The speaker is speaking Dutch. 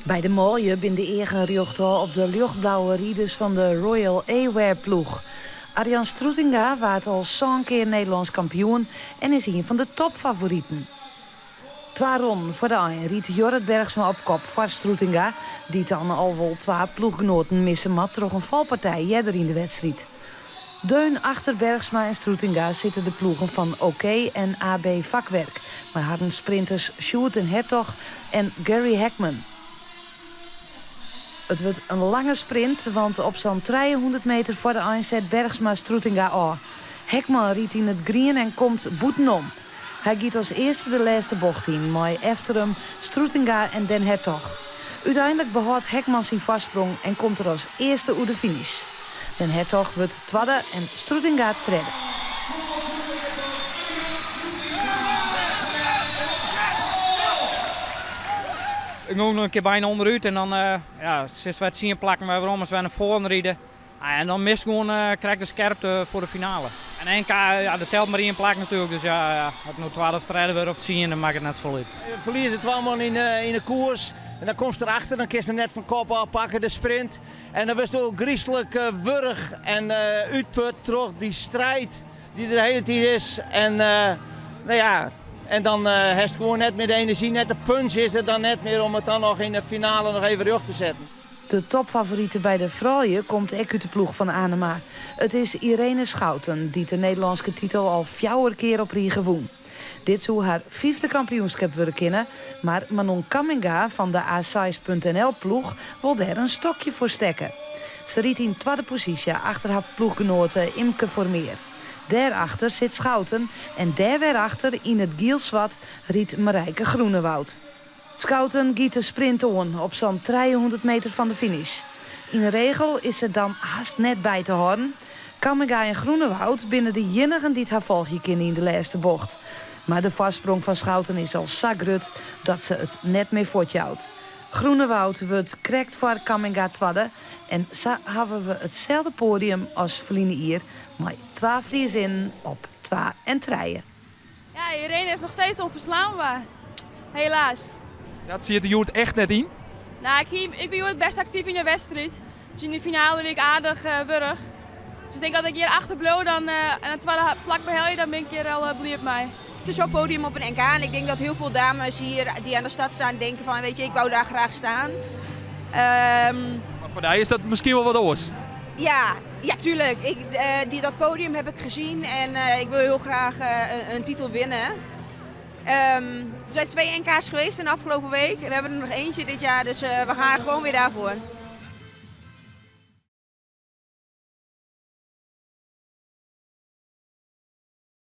Bij de mooie bin de egenrjochten op de lichtblauwe rieders van de Royal Air ploeg. Arjan Stroetinga waard al zo'n keer Nederlands kampioen en is een van de topfavorieten. 2 ronden voor de eind riet Jorrit Bergsma op kop voor Stroetinga, die dan al wel 2 ploeggenoten missen mat troch een valpartij jeder in de wedstrijd. Deun achter Bergsma en Stroetinga zitten de ploegen van OK en AB Vakwerk, maar hadden sprinters Sjoerd en Hertog en Gary Heckman. Het wordt een lange sprint, want op zo'n 300 meter voor de eind zet Bergsma Stroetinga aan. Heckman riet in het green en komt boetenom. Hij giet als eerste de laatste bocht in, maar efter hem Stroetinga en Den Hertog. Uiteindelijk behoudt Heckman zijn vastsprong en komt er als eerste uit de finish. Den Hertog wordt tweede en Stroetinga derde. Ik moet nog een keer bijna onderuit en dan sinds we het zien plakken we waarom als we naar voren rijden. En dan mist gewoon krijg ik de scherpte voor de finale. En NK, dat telt maar 1 plak natuurlijk, dus als ik nog 12 treden weer of 10 dan maak ik het net voluit. Verliezen 2 man in de koers en dan komt ze erachter, dan kun je hem net van kop afpakken, de sprint. En dan was het ook griezelig wurg en uitput, toch die strijd die er de hele tijd is. En en dan heeft het gewoon net meer de energie, net de punch is er dan net meer om het dan nog in de finale nog even rug te zetten. De topfavoriete bij de vrouwen komt ook uit de ploeg van Anema. Het is Irene Schouten die de Nederlandse titel al 4 keer op rij gewoen. Dit zou haar 5e kampioenschap willen kennen, maar Manon Kamminga van de A6.nl ploeg wil daar een stokje voor stekken. Ze riet in 2e positie achter haar ploeggenote Imke Vermeer. Daarachter zit Schouten en daar weer achter in het gielzwart riet Marijke Groenewoud. Schouten giet de sprint on op zo'n 300 meter van de finish. In de regel is ze dan haast net bij te houden. Kamminga en Groenewoud binnen de enigen die het haar volgje kennen in de laatste bocht. Maar de vastsprong van Schouten is al zo groot dat ze het net mee voortjouwt. Groenewoud wordt krekt voor Kamminga tweede. En zo hebben we hetzelfde podium als Feline hier, maar 2 Friezinnen op 2 en 3. Ja, Irene is nog steeds onverslaanbaar. Helaas. Dat zie je de Joert echt net in? Nou, ik ben het best actief in de wedstrijd. Dus in de finale ben ik aardig wurg. Dus ik denk dat ik hier achter blow dan en het tweede plak behel je, dan ben ik hier al blij op mij. Het is zo'n podium op een NK en ik denk dat heel veel dames hier die aan de stad staan denken van, weet je, ik wou daar graag staan. Maar voor mij is dat misschien wel wat anders. Ja, tuurlijk. Dat podium heb ik gezien en ik wil heel graag een titel winnen. Er zijn 2 NK's geweest in de afgelopen week. We hebben er nog eentje dit jaar, dus we gaan gewoon weer daarvoor.